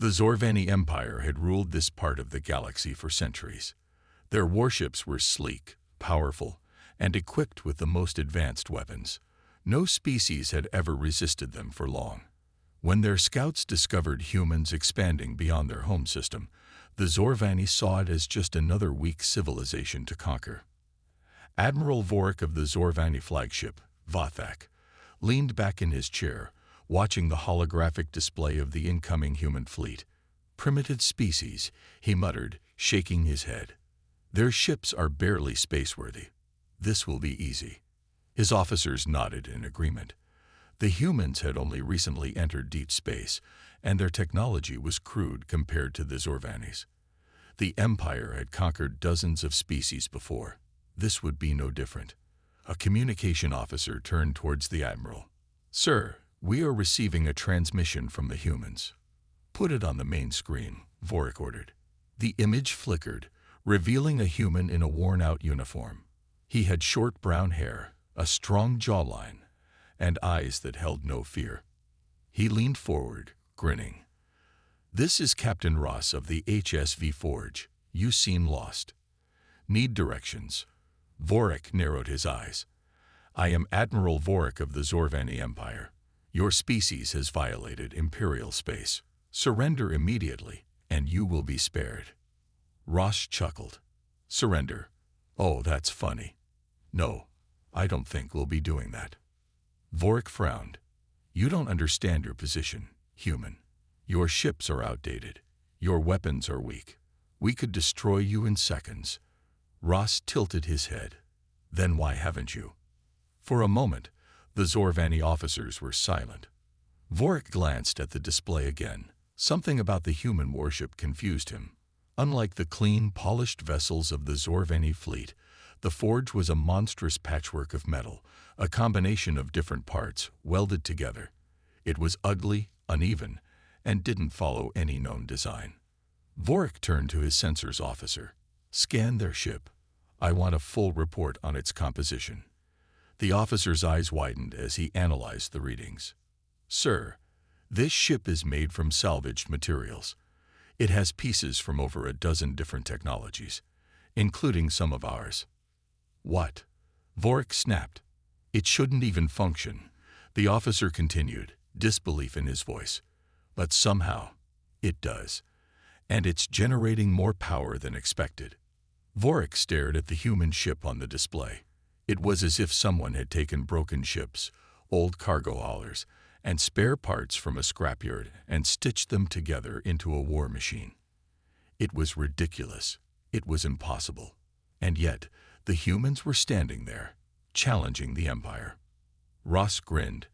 The Zorvani Empire had ruled this part of the galaxy for centuries. Their warships were sleek, powerful, and equipped with the most advanced weapons. No species had ever resisted them for long. When their scouts discovered humans expanding beyond their home system, the Zorvani saw it as just another weak civilization to conquer. Admiral Vorik of the Zorvani flagship, Vathak, leaned back in his chair, watching the holographic display of the incoming human fleet. "Primitive species," he muttered, shaking his head. "Their ships are barely spaceworthy. This will be easy." His officers nodded in agreement. The humans had only recently entered deep space, and their technology was crude compared to the Zorvanis. The Empire had conquered dozens of species before. This would be no different. A communication officer turned towards the admiral. "Sir, we are receiving a transmission from the humans." "Put it on the main screen," Vorik ordered. The image flickered, revealing a human in a worn-out uniform. He had short brown hair, a strong jawline, and eyes that held no fear. He leaned forward, grinning. "This is Captain Ross of the HSV Forge. You seem lost. Need directions." Vorik narrowed his eyes. "I am Admiral Vorik of the Zorvani Empire. Your species has violated Imperial space. Surrender immediately, and you will be spared." Ross chuckled. "Surrender? Oh, that's funny. No, I don't think we'll be doing that." Vorik frowned. "You don't understand your position, human. Your ships are outdated. Your weapons are weak. We could destroy you in seconds." Ross tilted his head. "Then why haven't you?" For a moment, the Zorvani officers were silent. Vorik glanced at the display again. Something about the human warship confused him. Unlike the clean, polished vessels of the Zorvani fleet, the forge was a monstrous patchwork of metal, a combination of different parts welded together. It was ugly, uneven, and didn't follow any known design. Vorik turned to his sensors officer. "Scan their ship. I want a full report on its composition." The officer's eyes widened as he analyzed the readings. "Sir, this ship is made from salvaged materials. It has pieces from over a dozen different technologies, including some of ours." "What?" Vorik snapped. "It shouldn't even function," the officer continued, disbelief in his voice. "But somehow, it does. And it's generating more power than expected." Vorik stared at the human ship on the display. It was as if someone had taken broken ships, old cargo haulers, and spare parts from a scrapyard and stitched them together into a war machine. It was ridiculous. It was impossible. And yet, the humans were standing there, challenging the Empire. Ross grinned.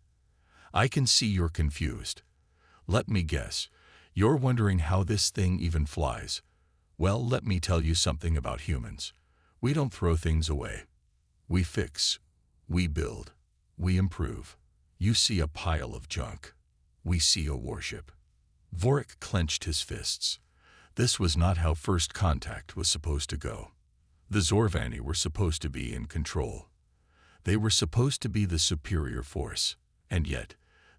"I can see you're confused. Let me guess. You're wondering how this thing even flies. Well, let me tell you something about humans. We don't throw things away. We fix. We build. We improve. You see a pile of junk. We see a warship." Vorik clenched his fists. This was not how first contact was supposed to go. The Zorvani were supposed to be in control. They were supposed to be the superior force, and yet,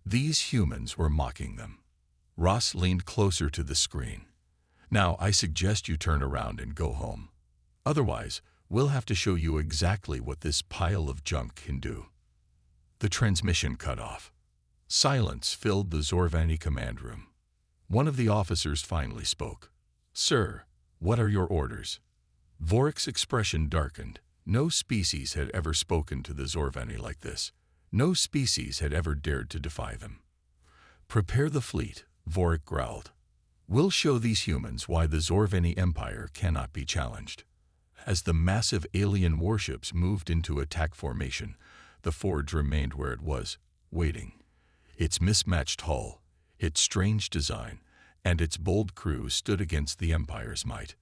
these humans were mocking them. Ross leaned closer to the screen. "Now, I suggest you turn around and go home. Otherwise, we'll have to show you exactly what this pile of junk can do." The transmission cut off. Silence filled the Zorvani command room. One of the officers finally spoke. "Sir, what are your orders?" Vorik's expression darkened. No species had ever spoken to the Zorvani like this. No species had ever dared to defy them. "Prepare the fleet," Vorik growled. "We'll show these humans why the Zorvani Empire cannot be challenged." As the massive alien warships moved into attack formation, the forge remained where it was, waiting. Its mismatched hull, its strange design, and its bold crew stood against the Empire's might.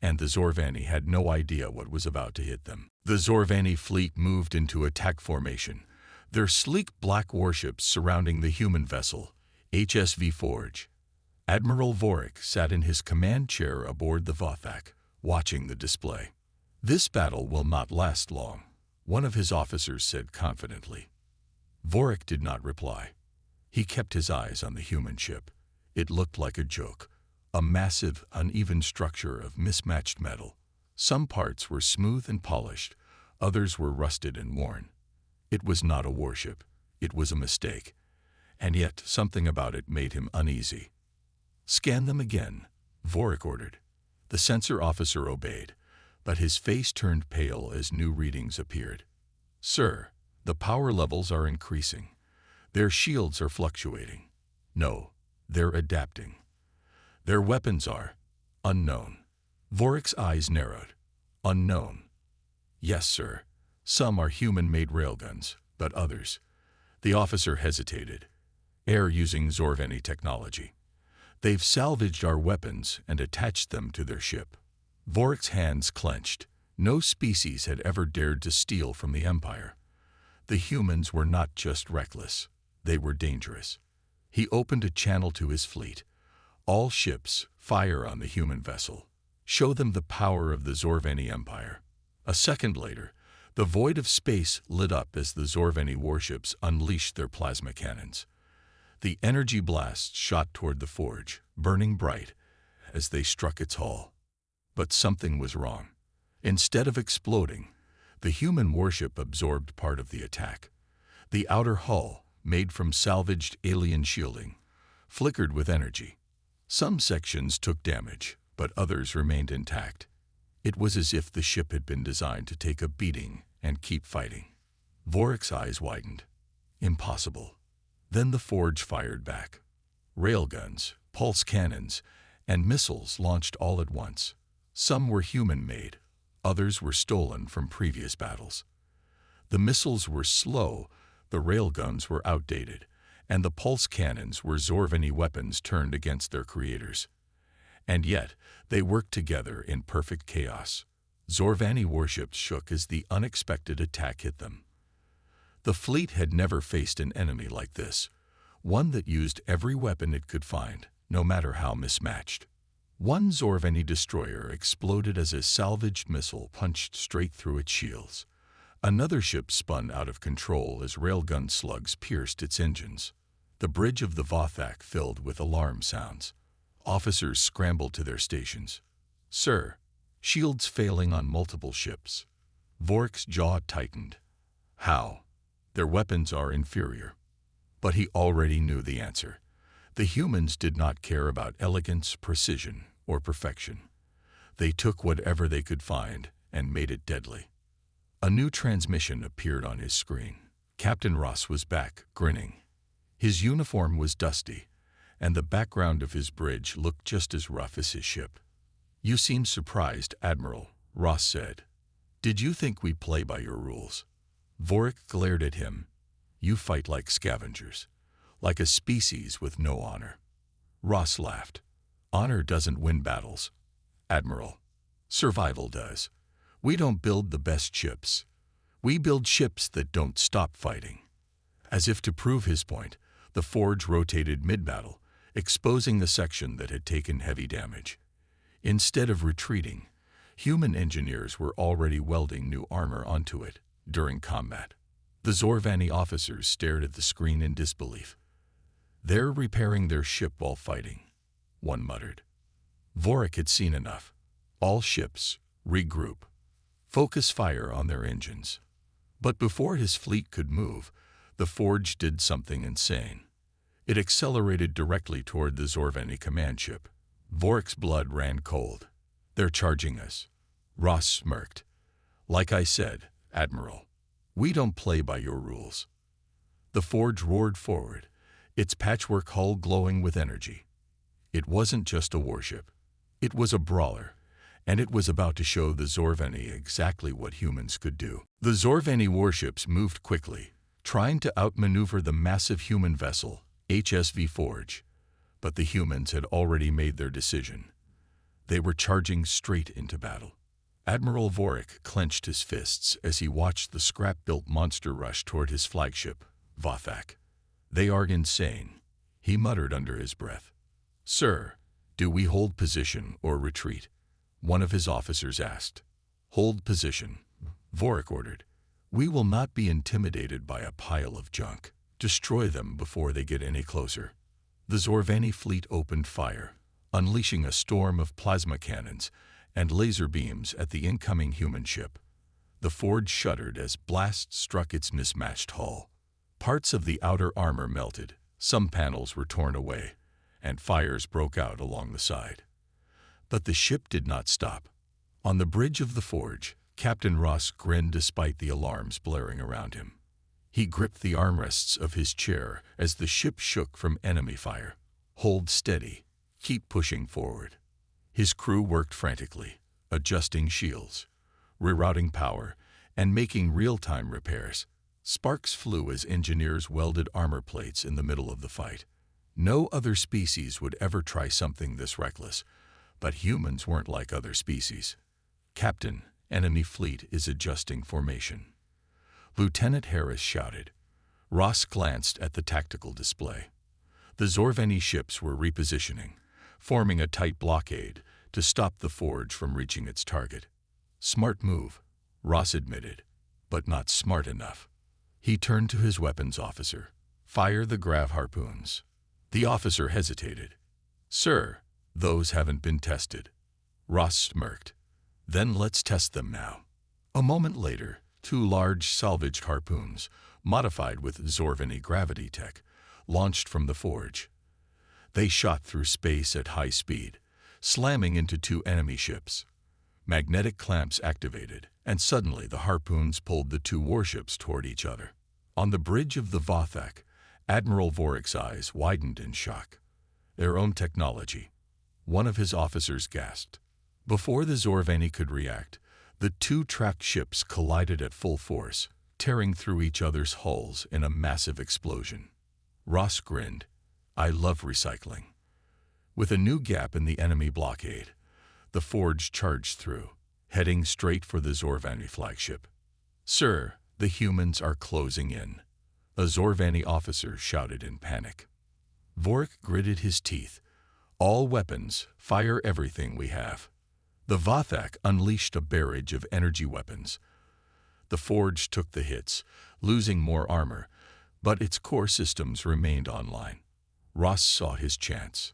And the Zorvani had no idea what was about to hit them. The Zorvani fleet moved into attack formation, their sleek black warships surrounding the human vessel, HSV Forge. Admiral Vorik sat in his command chair aboard the Vathak, watching the display. "This battle will not last long," one of his officers said confidently. Vorik did not reply. He kept his eyes on the human ship. It looked like a joke, a massive, uneven structure of mismatched metal. Some parts were smooth and polished, others were rusted and worn. It was not a warship. It was a mistake. And yet, something about it made him uneasy. "Scan them again," Vorik ordered. The sensor officer obeyed, but his face turned pale as new readings appeared. "Sir, the power levels are increasing. Their shields are fluctuating. No, they're adapting. Their weapons are unknown." Vorik's eyes narrowed. "Unknown." "Yes, sir. Some are human-made railguns, but others." The officer hesitated. "Air using Zorveni technology. They've salvaged our weapons and attached them to their ship." Vorik's hands clenched. No species had ever dared to steal from the Empire. The humans were not just reckless. They were dangerous. He opened a channel to his fleet. "All ships, fire on the human vessel. Show them the power of the Zorveni Empire." A second later, the void of space lit up as the Zorveni warships unleashed their plasma cannons. The energy blasts shot toward the forge, burning bright as they struck its hull. But something was wrong. Instead of exploding, the human warship absorbed part of the attack. The outer hull, made from salvaged alien shielding, flickered with energy. Some sections took damage, but others remained intact. It was as if the ship had been designed to take a beating and keep fighting. Vorik's eyes widened. Impossible. Then the forge fired back. Railguns, pulse cannons, and missiles launched all at once. Some were human-made, others were stolen from previous battles. The missiles were slow, the railguns were outdated, and the pulse cannons were Zorveni weapons turned against their creators. And yet, they worked together in perfect chaos. Zorveni warships shook as the unexpected attack hit them. The fleet had never faced an enemy like this, one that used every weapon it could find, no matter how mismatched. One Zorveni destroyer exploded as a salvaged missile punched straight through its shields. Another ship spun out of control as railgun slugs pierced its engines. The bridge of the Vothak filled with alarm sounds. Officers scrambled to their stations. "Sir, shields failing on multiple ships." Vorik's jaw tightened. "How?" "Their weapons are inferior." But he already knew the answer. The humans did not care about elegance, precision, or perfection. They took whatever they could find and made it deadly. A new transmission appeared on his screen. Captain Ross was back, grinning. His uniform was dusty, and the background of his bridge looked just as rough as his ship. "You seem surprised, Admiral," Ross said. "Did you think we play by your rules?" Vorik glared at him. "You fight like scavengers, like a species with no honor." Ross laughed. "Honor doesn't win battles, Admiral. Survival does. We don't build the best ships. We build ships that don't stop fighting." As if to prove his point, the forge rotated mid-battle, exposing the section that had taken heavy damage. Instead of retreating, human engineers were already welding new armor onto it during combat. The Zorveni officers stared at the screen in disbelief. "They're repairing their ship while fighting," one muttered. Vorik had seen enough. "All ships, regroup. Focus fire on their engines." But before his fleet could move, the forge did something insane. It accelerated directly toward the Zorveni command ship. Vorik's blood ran cold. "They're charging us." Ross smirked. "Like I said, Admiral, we don't play by your rules." The forge roared forward, its patchwork hull glowing with energy. It wasn't just a warship. It was a brawler, and it was about to show the Zorveni exactly what humans could do. The Zorveni warships moved quickly, trying to outmaneuver the massive human vessel, HSV Forge. But the humans had already made their decision. They were charging straight into battle. Admiral Vorik clenched his fists as he watched the scrap-built monster rush toward his flagship, Vothak. "They are insane," he muttered under his breath. "Sir, do we hold position or retreat?" one of his officers asked. "Hold position," Vorik ordered. "We will not be intimidated by a pile of junk. Destroy them before they get any closer." The Zorvani fleet opened fire, unleashing a storm of plasma cannons and laser beams at the incoming human ship. The forge shuddered as blasts struck its mismatched hull. Parts of the outer armor melted, some panels were torn away, and fires broke out along the side. But the ship did not stop. On the bridge of the forge, Captain Ross grinned despite the alarms blaring around him. He gripped the armrests of his chair as the ship shook from enemy fire. "Hold steady. Keep pushing forward." His crew worked frantically, adjusting shields, rerouting power, and making real-time repairs. Sparks flew as engineers welded armor plates in the middle of the fight. No other species would ever try something this reckless, but humans weren't like other species. "Captain, enemy fleet is adjusting formation." Lieutenant Harris shouted. Ross glanced at the tactical display. The Zorvani ships were repositioning, forming a tight blockade to stop the forge from reaching its target. "Smart move," Ross admitted, "but not smart enough." He turned to his weapons officer. "Fire the grav harpoons." The officer hesitated. "Sir, those haven't been tested." Ross smirked. "Then let's test them now." A moment later, 2 large salvaged harpoons, modified with Zorvani gravity tech, launched from the forge. They shot through space at high speed, slamming into 2 enemy ships. Magnetic clamps activated, and suddenly the harpoons pulled the 2 warships toward each other. On the bridge of the Vothak, Admiral Vorik's eyes widened in shock. "Their own technology." One of his officers gasped. Before the Zorvani could react, the 2 tracked ships collided at full force, tearing through each other's hulls in a massive explosion. Ross grinned. "I love recycling." With a new gap in the enemy blockade, the forge charged through, heading straight for the Zorvani flagship. "Sir, the humans are closing in," a Zorvani officer shouted in panic. Vorik gritted his teeth. "All weapons, fire everything we have." The Vothak unleashed a barrage of energy weapons. The forge took the hits, losing more armor, but its core systems remained online. Ross saw his chance.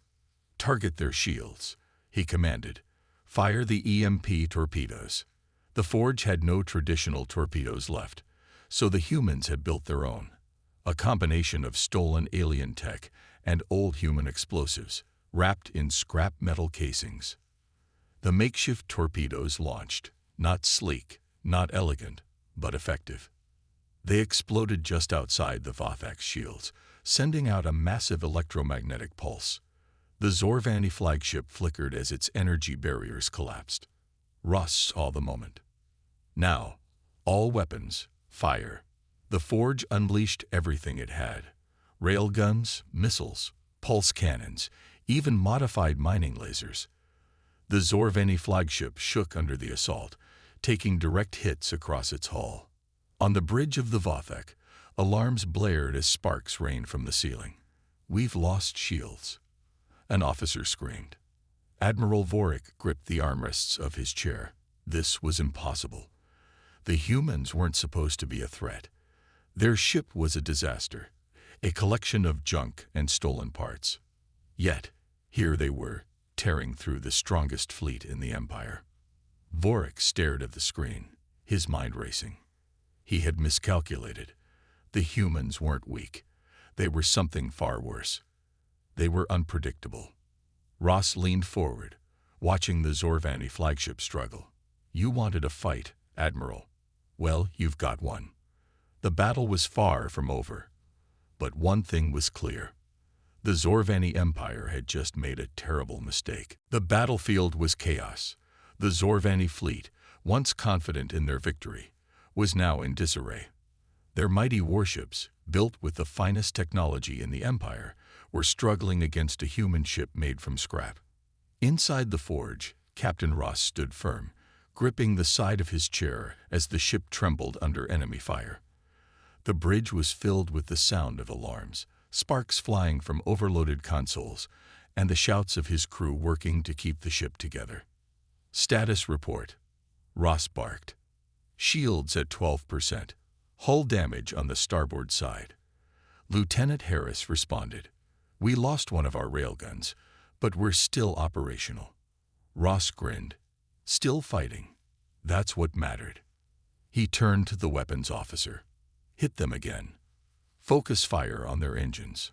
"Target their shields," he commanded. "Fire the EMP torpedoes." The forge had no traditional torpedoes left, so the humans had built their own, a combination of stolen alien tech and old human explosives, wrapped in scrap metal casings. The makeshift torpedoes launched, not sleek, not elegant, but effective. They exploded just outside the Vothak's shields, sending out a massive electromagnetic pulse. The Zorvani flagship flickered as its energy barriers collapsed. Ross saw the moment. "Now, all weapons, fire." The forge unleashed everything it had: railguns, missiles, pulse cannons, even modified mining lasers. The Zorvani flagship shook under the assault, taking direct hits across its hull. On the bridge of the Vothak, alarms blared as sparks rained from the ceiling. "We've lost shields," an officer screamed. Admiral Vorik gripped the armrests of his chair. This was impossible. The humans weren't supposed to be a threat. Their ship was a disaster, a collection of junk and stolen parts. Yet, here they were, tearing through the strongest fleet in the Empire. Vorik stared at the screen, his mind racing. He had miscalculated. The humans weren't weak. They were something far worse. They were unpredictable. Ross leaned forward, watching the Zorvani flagship struggle. "You wanted a fight, Admiral. Well, you've got one." The battle was far from over. But one thing was clear. The Zorvani Empire had just made a terrible mistake. The battlefield was chaos. The Zorvani fleet, once confident in their victory, was now in disarray. Their mighty warships, built with the finest technology in the Empire, were struggling against a human ship made from scrap. Inside the forge, Captain Ross stood firm, gripping the side of his chair as the ship trembled under enemy fire. The bridge was filled with the sound of alarms, sparks flying from overloaded consoles, and the shouts of his crew working to keep the ship together. "Status report," Ross barked. "Shields at 12%. Hull damage on the starboard side." Lieutenant Harris responded. We lost one of our railguns, but we're still operational. Ross grinned. Still fighting. That's what mattered. He turned to the weapons officer. Hit them again. Focus fire on their engines.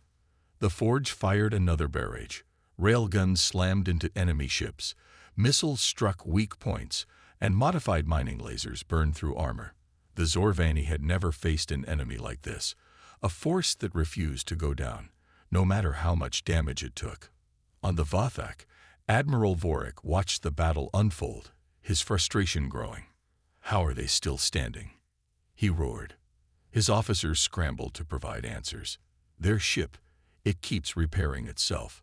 The Forge fired another barrage. Railguns slammed into enemy ships. Missiles struck weak points, and modified mining lasers burned through armor. The Zorvani had never faced an enemy like this, a force that refused to go down, no matter how much damage it took. On the Vathak, Admiral Vorik watched the battle unfold, his frustration growing. How are they still standing? He roared. His officers scrambled to provide answers. Their ship, it keeps repairing itself.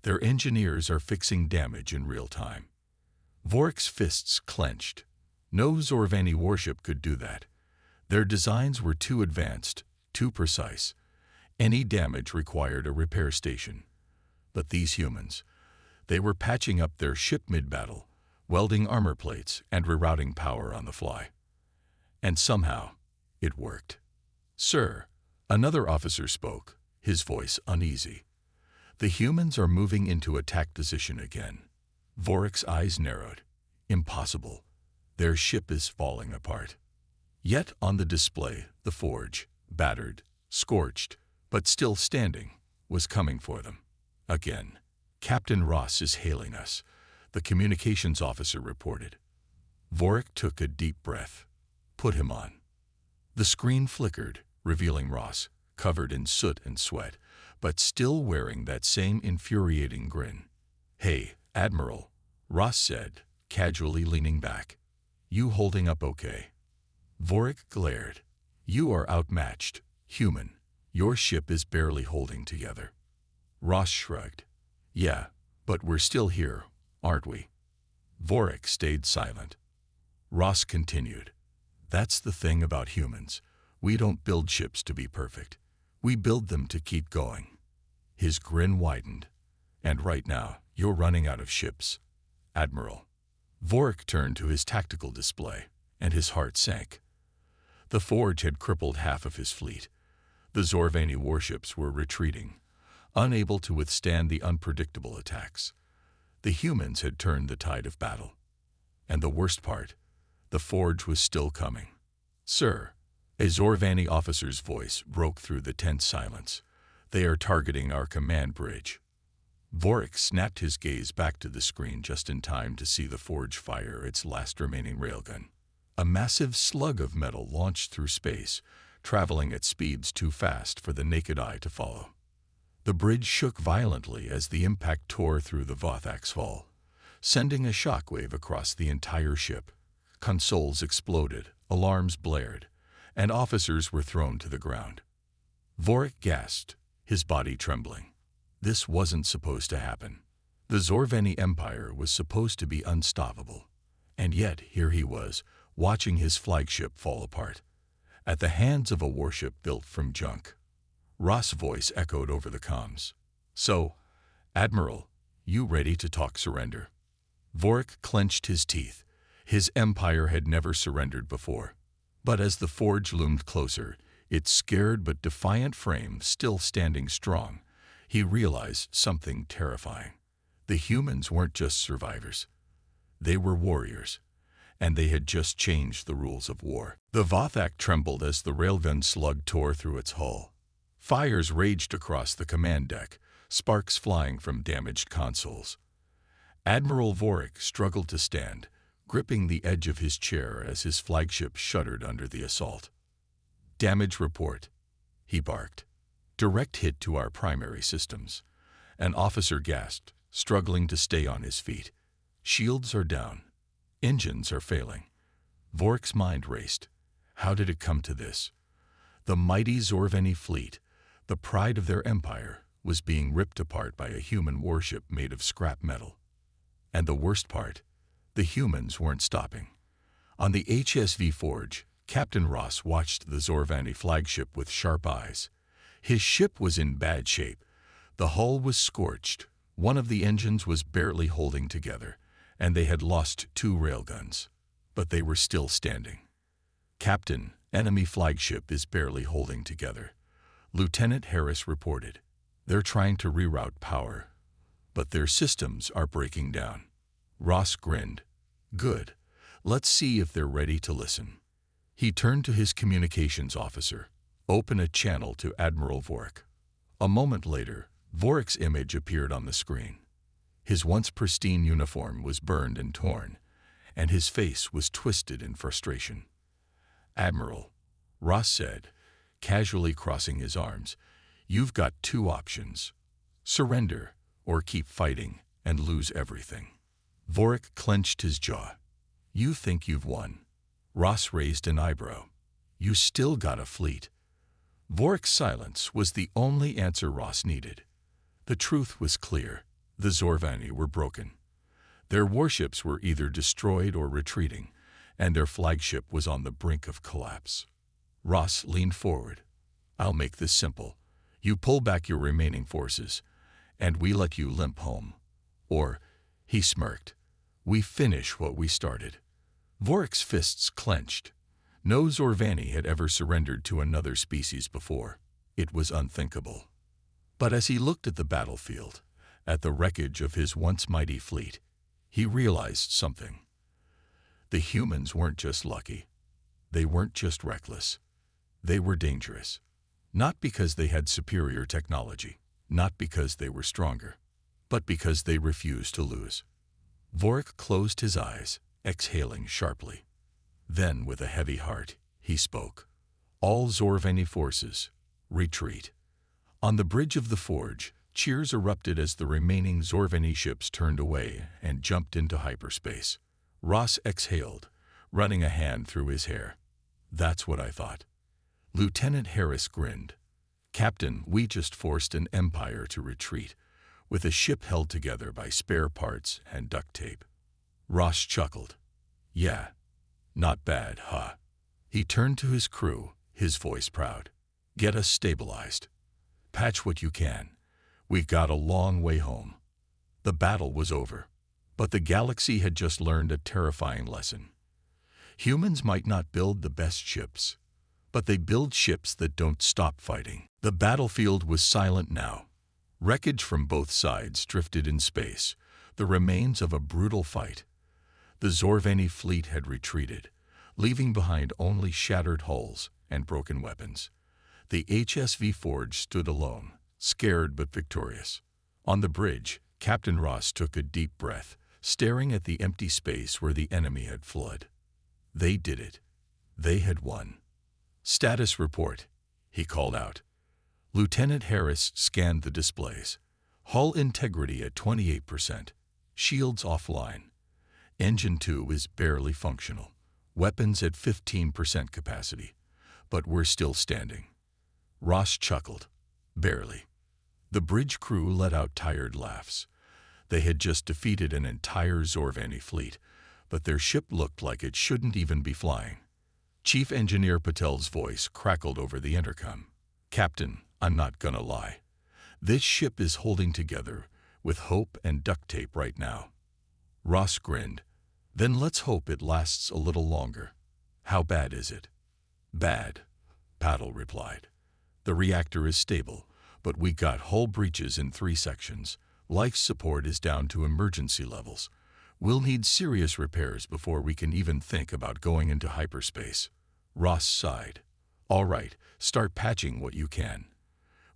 Their engineers are fixing damage in real time. Vorik's fists clenched. No Zorvani warship could do that. Their designs were too advanced, too precise. Any damage required a repair station. But these humans, they were patching up their ship mid-battle, welding armor plates and rerouting power on the fly. And somehow, it worked. Sir, another officer spoke, his voice uneasy. The humans are moving into attack position again. Vorik's eyes narrowed. Impossible. Their ship is falling apart. Yet on the display, the Forge, battered, scorched, but still standing, was coming for them. Again. Captain Ross is hailing us, the communications officer reported. Vorik took a deep breath. Put him on. The screen flickered, revealing Ross, covered in soot and sweat, but still wearing that same infuriating grin. Hey, Admiral, Ross said, casually leaning back. You holding up okay? Vorik glared. You are outmatched, human. Your ship is barely holding together. Ross shrugged. Yeah, but we're still here, aren't we? Vorik stayed silent. Ross continued. That's the thing about humans. We don't build ships to be perfect. We build them to keep going. His grin widened. And right now, you're running out of ships. Admiral. Vorik turned to his tactical display, and his heart sank. The Forge had crippled half of his fleet. The Zorvani warships were retreating, unable to withstand the unpredictable attacks. The humans had turned the tide of battle. And the worst part, the Forge was still coming. Sir, a Zorvani officer's voice broke through the tense silence. They are targeting our command bridge. Vorik snapped his gaze back to the screen just in time to see the Forge fire its last remaining railgun. A massive slug of metal launched through space, traveling at speeds too fast for the naked eye to follow. The bridge shook violently as the impact tore through the Vathak's hull, sending a shockwave across the entire ship. Consoles exploded, alarms blared, and officers were thrown to the ground. Vorik gasped, his body trembling. This wasn't supposed to happen. The Zorvani Empire was supposed to be unstoppable. And yet, here he was, watching his flagship fall apart, at the hands of a warship built from junk. Ross' voice echoed over the comms. So, Admiral, you ready to talk surrender? Vorik clenched his teeth. His empire had never surrendered before. But as the Forge loomed closer, its scared but defiant frame still standing strong, he realized something terrifying. The humans weren't just survivors. They were warriors, and they had just changed the rules of war. The Vathak trembled as the railgun slug tore through its hull. Fires raged across the command deck, sparks flying from damaged consoles. Admiral Vorik struggled to stand, gripping the edge of his chair as his flagship shuddered under the assault. Damage report, he barked. Direct hit to our primary systems. An officer gasped, struggling to stay on his feet. Shields are down. Engines are failing. Vorik's mind raced. How did it come to this? The mighty Zorvani fleet, the pride of their empire, was being ripped apart by a human warship made of scrap metal. And the worst part, the humans weren't stopping. On the HSV Forge, Captain Ross watched the Zorvani flagship with sharp eyes. His ship was in bad shape. The hull was scorched. One of the engines was barely holding together, and they had lost 2 railguns. But they were still standing. Captain, enemy flagship is barely holding together. Lieutenant Harris reported. They're trying to reroute power, but their systems are breaking down. Ross grinned. Good. Let's see if they're ready to listen. He turned to his communications officer. Open a channel to Admiral Vork. A moment later, Vork's image appeared on the screen. His once pristine uniform was burned and torn, and his face was twisted in frustration. Admiral, Ross said, casually crossing his arms, you've got two options. Surrender, or keep fighting and lose everything. Vork clenched his jaw. You think you've won? Ross raised an eyebrow. You still got a fleet. Vork's silence was the only answer Ross needed. The truth was clear. The Zorvani were broken. Their warships were either destroyed or retreating, and their flagship was on the brink of collapse. Ross leaned forward. I'll make this simple. You pull back your remaining forces, and we let you limp home. Or, he smirked, we finish what we started. Vork's fists clenched. No Zorvani had ever surrendered to another species before. It was unthinkable. But as he looked at the battlefield, at the wreckage of his once mighty fleet, he realized something. The humans weren't just lucky. They weren't just reckless. They were dangerous. Not because they had superior technology, not because they were stronger, but because they refused to lose. Vork closed his eyes, exhaling sharply. Then, with a heavy heart, he spoke. All Zorvani forces, retreat. On the bridge of the forge, cheers erupted as the remaining Zorvani ships turned away and jumped into hyperspace. Ross exhaled, running a hand through his hair. That's what I thought. Lieutenant Harris grinned. Captain, we just forced an empire to retreat, with a ship held together by spare parts and duct tape. Ross chuckled. Yeah, not bad, huh? He turned to his crew, his voice proud. Get us stabilized. Patch what you can. We've got a long way home. The battle was over, but the galaxy had just learned a terrifying lesson. Humans might not build the best ships, but they build ships that don't stop fighting. The battlefield was silent now. Wreckage from both sides drifted in space, the remains of a brutal fight. The Zorvani fleet had retreated, leaving behind only shattered hulls and broken weapons. The HSV Forge stood alone, scared but victorious. On the bridge, Captain Ross took a deep breath, staring at the empty space where the enemy had fled. They did it. They had won. Status report, he called out. Lieutenant Harris scanned the displays. Hull integrity at 28%. Shields offline. Engine 2 is barely functional. Weapons at 15% capacity. But we're still standing. Ross chuckled. Barely. The bridge crew let out tired laughs. They had just defeated an entire Zorvani fleet, but their ship looked like it shouldn't even be flying. Chief Engineer Patel's voice crackled over the intercom. Captain, I'm not gonna lie. This ship is holding together with hope and duct tape right now. Ross grinned. Then let's hope it lasts a little longer. How bad is it? Bad, Patel replied. The reactor is stable, but we got hull breaches in 3 sections. Life support is down to emergency levels. We'll need serious repairs before we can even think about going into hyperspace. Ross sighed. All right, start patching what you can.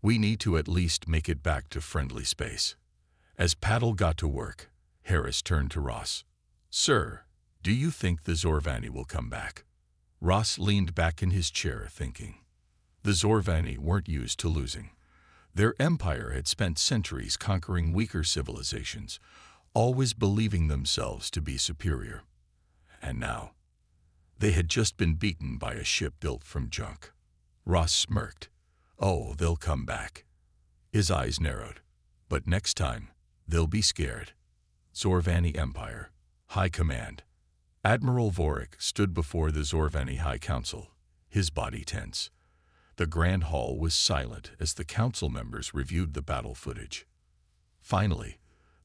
We need to at least make it back to friendly space. As Patel got to work, Harris turned to Ross. Sir, do you think the Zorvani will come back? Ross leaned back in his chair, thinking. The Zorvani weren't used to losing. Their empire had spent centuries conquering weaker civilizations, always believing themselves to be superior. And now, they had just been beaten by a ship built from junk. Ross smirked. Oh, they'll come back. His eyes narrowed. But next time, they'll be scared. Zorvani Empire. High Command. Admiral Vork stood before the Zorvani High Council, his body tense. The Grand Hall was silent as the council members reviewed the battle footage. Finally,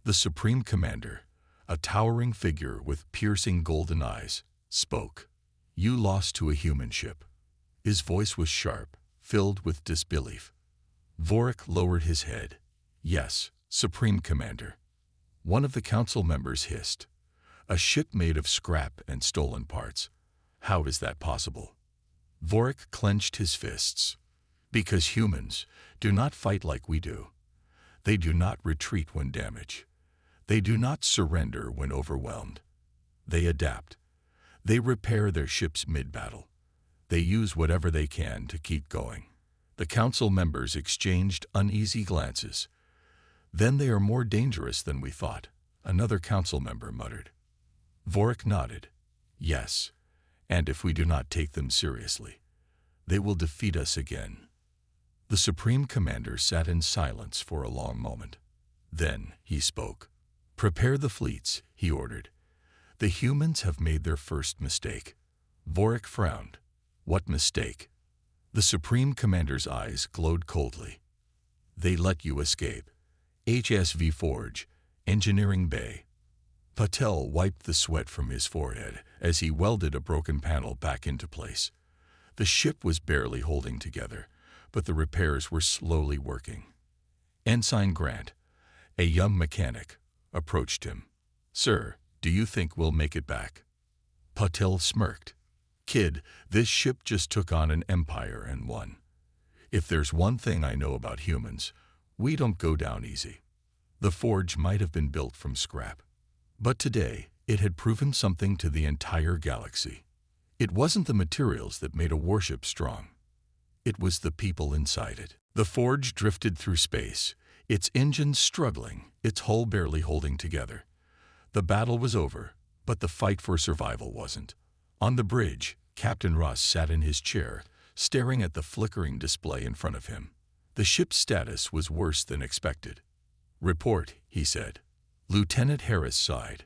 the Supreme Commander, a towering figure with piercing golden eyes, spoke. You lost to a human ship. His voice was sharp, filled with disbelief. Vorik lowered his head. Yes, Supreme Commander. One of the council members hissed. A ship made of scrap and stolen parts. How is that possible? Vorik clenched his fists. Because humans do not fight like we do. They do not retreat when damaged. They do not surrender when overwhelmed. They adapt. They repair their ships mid-battle. They use whatever they can to keep going. The council members exchanged uneasy glances. Then they are more dangerous than we thought, another council member muttered. Vorik nodded. Yes, and if we do not take them seriously, they will defeat us again. The Supreme Commander sat in silence for a long moment. Then he spoke. Prepare the fleets, he ordered. The humans have made their first mistake. Vorik frowned. What mistake? The Supreme Commander's eyes glowed coldly. They let you escape. HSV Forge, Engineering Bay. Patel wiped the sweat from his forehead as he welded a broken panel back into place. The ship was barely holding together, but the repairs were slowly working. Ensign Grant, a young mechanic, approached him. Sir, do you think we'll make it back? Patel smirked. Kid, this ship just took on an empire and won. If there's one thing I know about humans, we don't go down easy. The forge might have been built from scrap. But today, it had proven something to the entire galaxy. It wasn't the materials that made a warship strong. It was the people inside it. The forge drifted through space, its engines struggling, its hull barely holding together. The battle was over, but the fight for survival wasn't. On the bridge, Captain Ross sat in his chair, staring at the flickering display in front of him. The ship's status was worse than expected. Report, he said. Lieutenant Harris sighed.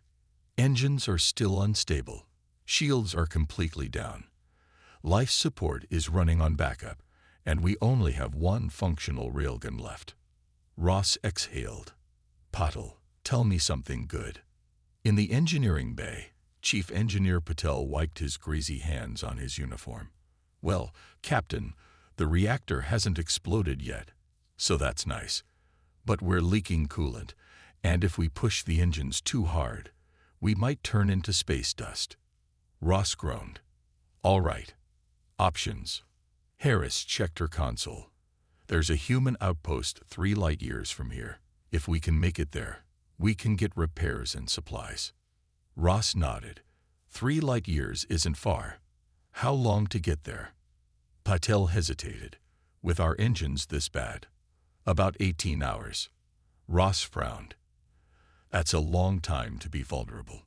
Engines are still unstable. Shields are completely down. Life support is running on backup, and we only have one functional railgun left. Ross exhaled. Patel, tell me something good. In the engineering bay, Chief Engineer Patel wiped his greasy hands on his uniform. Well, Captain, the reactor hasn't exploded yet, so that's nice. But we're leaking coolant, and if we push the engines too hard, we might turn into space dust. Ross groaned. All right. Options. Harris checked her console. There's a human outpost 3 light-years from here. If we can make it there, we can get repairs and supplies. Ross nodded. 3 light-years isn't far. How long to get there? Patel hesitated. With our engines this bad. About 18 hours. Ross frowned. That's a long time to be vulnerable.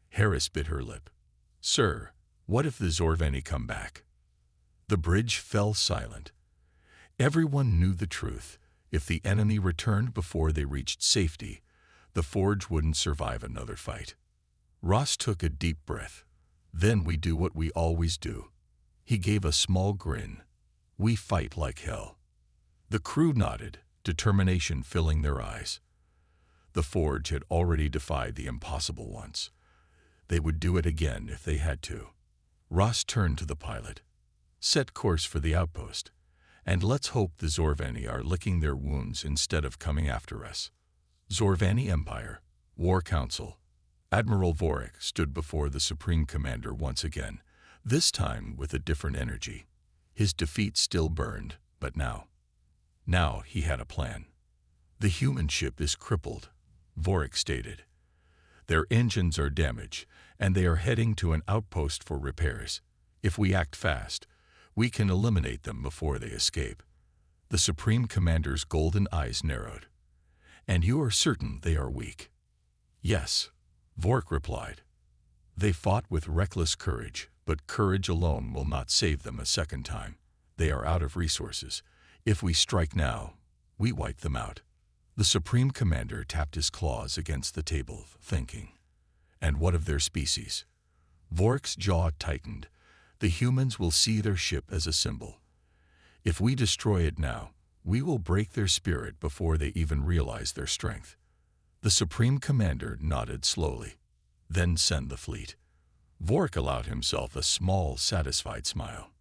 Harris bit her lip. Sir, what if the Zorveni come back? The bridge fell silent. Everyone knew the truth. If the enemy returned before they reached safety, the forge wouldn't survive another fight. Ross took a deep breath. Then we do what we always do. He gave a small grin. We fight like hell. The crew nodded, determination filling their eyes. The forge had already defied the impossible once. They would do it again if they had to. Ross turned to the pilot. Set course for the outpost, and let's hope the Zorveni are licking their wounds instead of coming after us. Zorveni Empire, War Council. Admiral Vorik stood before the Supreme Commander once again, this time with a different energy. His defeat still burned, but now he had a plan. The human ship is crippled, Vorik stated. Their engines are damaged, and they are heading to an outpost for repairs. If we act fast, we can eliminate them before they escape. The Supreme Commander's golden eyes narrowed. And you are certain they are weak? Yes, Vorik replied. They fought with reckless courage, but courage alone will not save them a second time. They are out of resources. If we strike now, we wipe them out. The Supreme Commander tapped his claws against the table, thinking. And what of their species? Vorik's jaw tightened. The humans will see their ship as a symbol. If we destroy it now, we will break their spirit before they even realize their strength. The Supreme Commander nodded slowly. Then send the fleet. Vorik allowed himself a small, satisfied smile.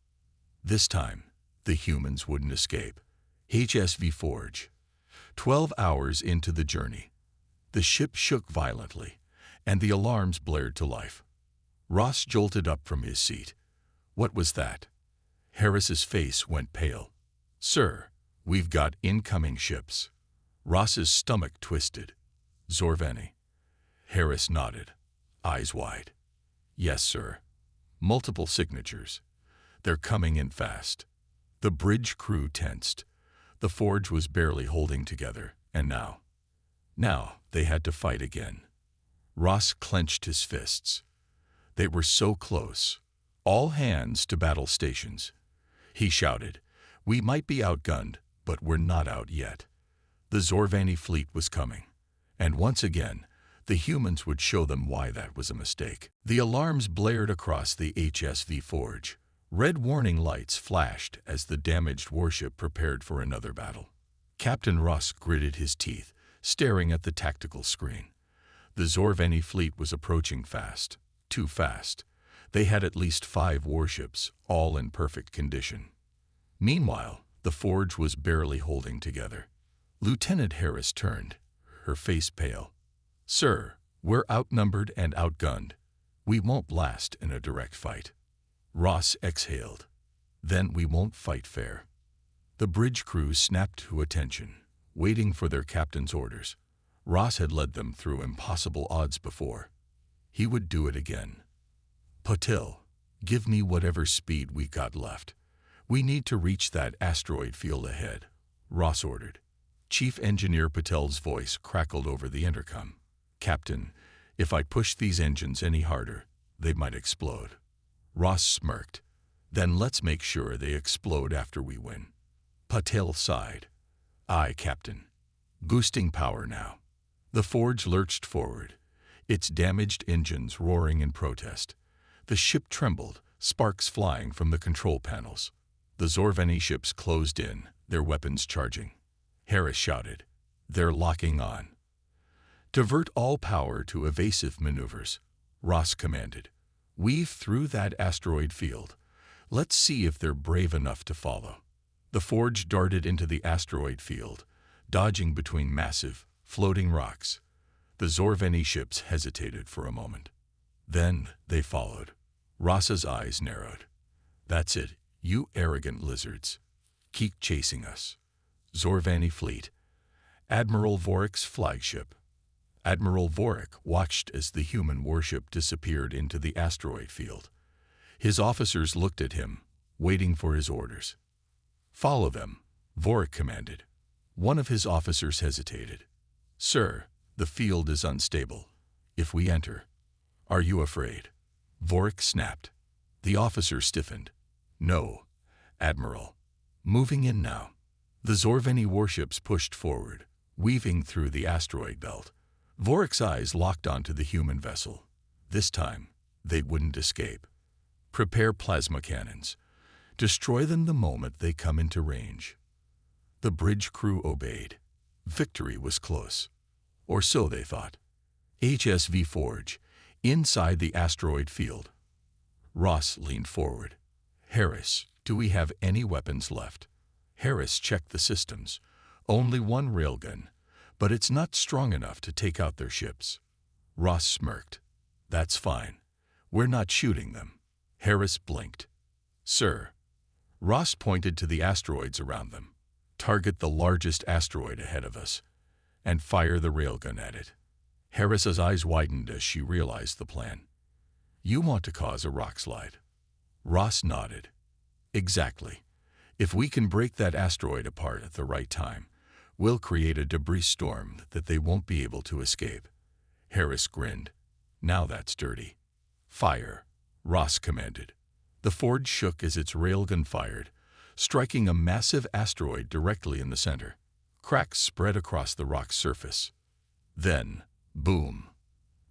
This time, the humans wouldn't escape. HSV Forge. 12 hours into the journey, the ship shook violently, and the alarms blared to life. Ross jolted up from his seat. What was that? Harris's face went pale. Sir, we've got incoming ships. Ross's stomach twisted. Zorveni. Harris nodded, eyes wide. Yes, sir. Multiple signatures. They're coming in fast. The bridge crew tensed. The forge was barely holding together, and now they had to fight again. Ross clenched his fists. They were so close. All hands to battle stations. He shouted, we might be outgunned, but we're not out yet. The Zorveni fleet was coming, and once again, the humans would show them why that was a mistake. The alarms blared across the HSV Forge. Red warning lights flashed as the damaged warship prepared for another battle. Captain Ross gritted his teeth, staring at the tactical screen. The Zorveni fleet was approaching fast. Too fast. They had at least 5 warships, all in perfect condition. Meanwhile, the forge was barely holding together. Lieutenant Harris turned, her face pale. Sir, we're outnumbered and outgunned. We won't last in a direct fight. Ross exhaled. Then we won't fight fair. The bridge crew snapped to attention, waiting for their captain's orders. Ross had led them through impossible odds before. He would do it again. Patil, give me whatever speed we got left. We need to reach that asteroid field ahead, Ross ordered. Chief Engineer Patel's voice crackled over the intercom. Captain, if I push these engines any harder, they might explode. Ross smirked. Then let's make sure they explode after we win. Patel sighed. Aye, Captain. Boosting power now. The forge lurched forward, its damaged engines roaring in protest. The ship trembled, sparks flying from the control panels. The Zorveni ships closed in, their weapons charging. Harris shouted, they're locking on. Divert all power to evasive maneuvers, Ross commanded. Weave through that asteroid field. Let's see if they're brave enough to follow. The forge darted into the asteroid field, dodging between massive, floating rocks. The Zorveni ships hesitated for a moment. Then they followed. Ross's eyes narrowed. That's it, you arrogant lizards. Keep chasing us. Zorveni fleet. Admiral Vorik's flagship. Admiral Vorik watched as the human warship disappeared into the asteroid field. His officers looked at him, waiting for his orders. Follow them, Vorik commanded. One of his officers hesitated. Sir, the field is unstable. If we enter, are you afraid? Vorik snapped. The officer stiffened. No, Admiral. Moving in now. The Zorveni warships pushed forward, weaving through the asteroid belt. Vorik's eyes locked onto the human vessel. This time, they wouldn't escape. Prepare plasma cannons. Destroy them the moment they come into range. The bridge crew obeyed. Victory was close. Or so they thought. HSV Forge, inside the asteroid field. Ross leaned forward. Harris, do we have any weapons left? Harris checked the systems. Only one railgun, but it's not strong enough to take out their ships. Ross smirked. That's fine. We're not shooting them. Harris blinked. Sir. Ross pointed to the asteroids around them. Target the largest asteroid ahead of us, and fire the railgun at it. Harris's eyes widened as she realized the plan. You want to cause a rock slide. Ross nodded. Exactly. If we can break that asteroid apart at the right time, we'll create a debris storm that they won't be able to escape. Harris grinned. Now that's dirty. Fire, Ross commanded. The forge shook as its railgun fired, striking a massive asteroid directly in the center. Cracks spread across the rock's surface. Then, boom.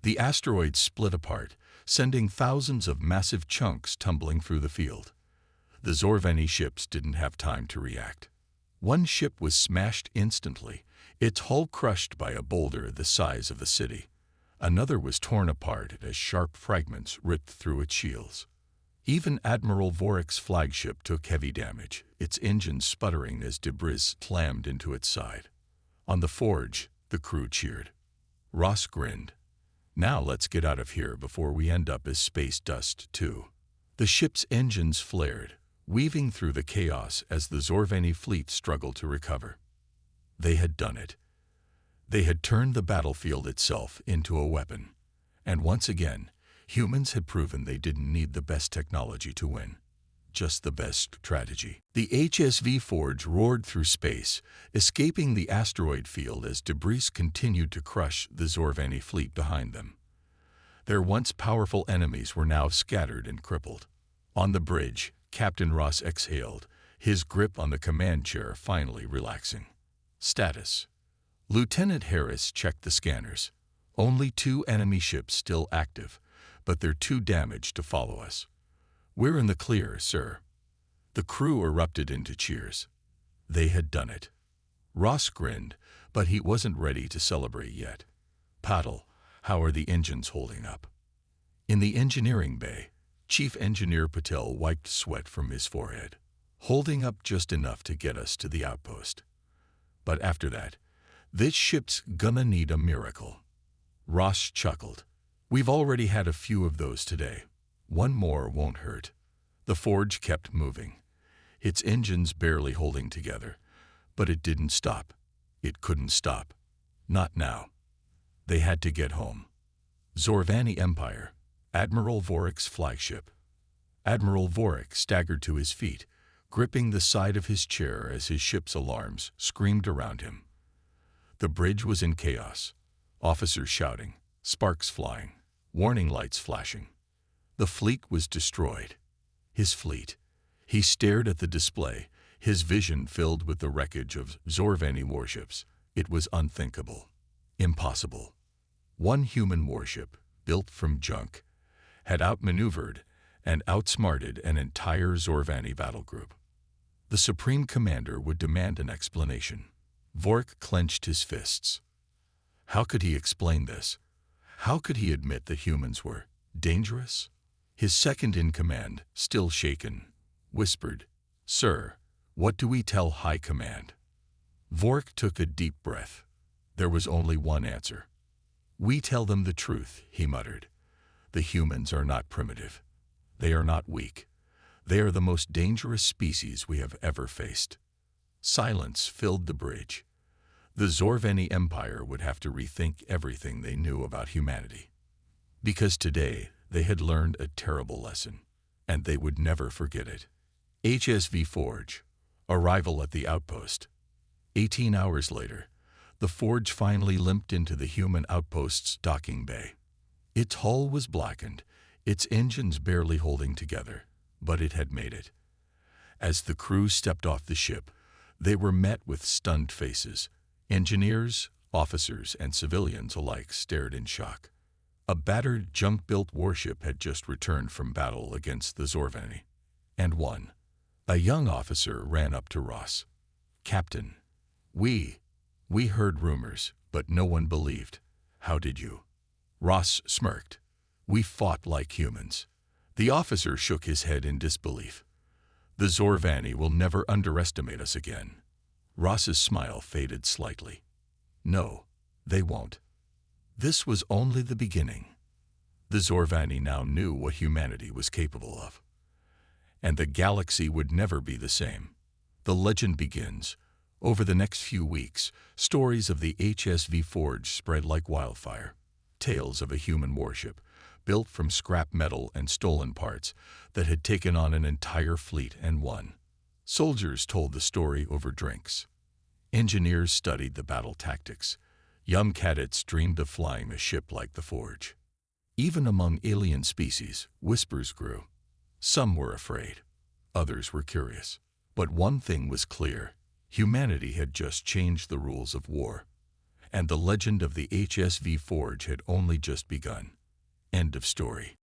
The asteroid split apart, sending thousands of massive chunks tumbling through the field. The Zorveni ships didn't have time to react. One ship was smashed instantly, its hull crushed by a boulder the size of a city. Another was torn apart as sharp fragments ripped through its shields. Even Admiral Vorik's flagship took heavy damage, its engines sputtering as debris slammed into its side. On the forge, the crew cheered. Ross grinned. Now let's get out of here before we end up as space dust too. The ship's engines flared, weaving through the chaos as the Zorvani fleet struggled to recover. They had done it. They had turned the battlefield itself into a weapon. And once again, humans had proven they didn't need the best technology to win, just the best strategy. The HSV Forge roared through space, escaping the asteroid field as debris continued to crush the Zorvani fleet behind them. Their once powerful enemies were now scattered and crippled. On the bridge, Captain Ross exhaled, his grip on the command chair finally relaxing. Status. Lieutenant Harris checked the scanners. Only 2 enemy ships still active, but they're too damaged to follow us. We're in the clear, sir. The crew erupted into cheers. They had done it. Ross grinned, but he wasn't ready to celebrate yet. Paddle, how are the engines holding up? In the engineering bay, Chief Engineer Patel wiped sweat from his forehead, holding up just enough to get us to the outpost. But after that, this ship's gonna need a miracle. Ross chuckled. We've already had a few of those today. One more won't hurt. The forge kept moving, its engines barely holding together. But it didn't stop. It couldn't stop. Not now. They had to get home. Zorvani Empire, Admiral Vorik's flagship. Admiral Vorik staggered to his feet, gripping the side of his chair as his ship's alarms screamed around him. The bridge was in chaos. Officers shouting, sparks flying, warning lights flashing. The fleet was destroyed. His fleet. He stared at the display, his vision filled with the wreckage of Zorvani warships. It was unthinkable. Impossible. One human warship, built from junk, had outmaneuvered and outsmarted an entire Zorvani battle group. The Supreme Commander would demand an explanation. Vorik clenched his fists. How could he explain this? How could he admit that humans were dangerous? His second-in-command, still shaken, whispered, "Sir, what do we tell High Command?" Vorik took a deep breath. There was only one answer. "We tell them the truth," he muttered. "The humans are not primitive. They are not weak. They are the most dangerous species we have ever faced." Silence filled the bridge. The Zorvani Empire would have to rethink everything they knew about humanity. Because today, they had learned a terrible lesson, and they would never forget it. HSV Forge. Arrival at the outpost. 18 hours later, the Forge finally limped into the human outpost's docking bay. Its hull was blackened, its engines barely holding together, but it had made it. As the crew stepped off the ship, they were met with stunned faces. Engineers, officers, and civilians alike stared in shock. A battered, junk-built warship had just returned from battle against the Zorvani, and won. A young officer ran up to Ross. "Captain, we heard rumors, but no one believed. How did you?" Ross smirked. "We fought like humans." The officer shook his head in disbelief. "The Zorvani will never underestimate us again." Ross's smile faded slightly. "No, they won't." This was only the beginning. The Zorvani now knew what humanity was capable of. And the galaxy would never be the same. The legend begins. Over the next few weeks, stories of the HSV Forge spread like wildfire. Tales of a human warship, built from scrap metal and stolen parts, that had taken on an entire fleet and won. Soldiers told the story over drinks. Engineers studied the battle tactics. Young cadets dreamed of flying a ship like the Forge. Even among alien species, whispers grew. Some were afraid. Others were curious. But one thing was clear. Humanity had just changed the rules of war. And the legend of the HSV Forge had only just begun. End of story.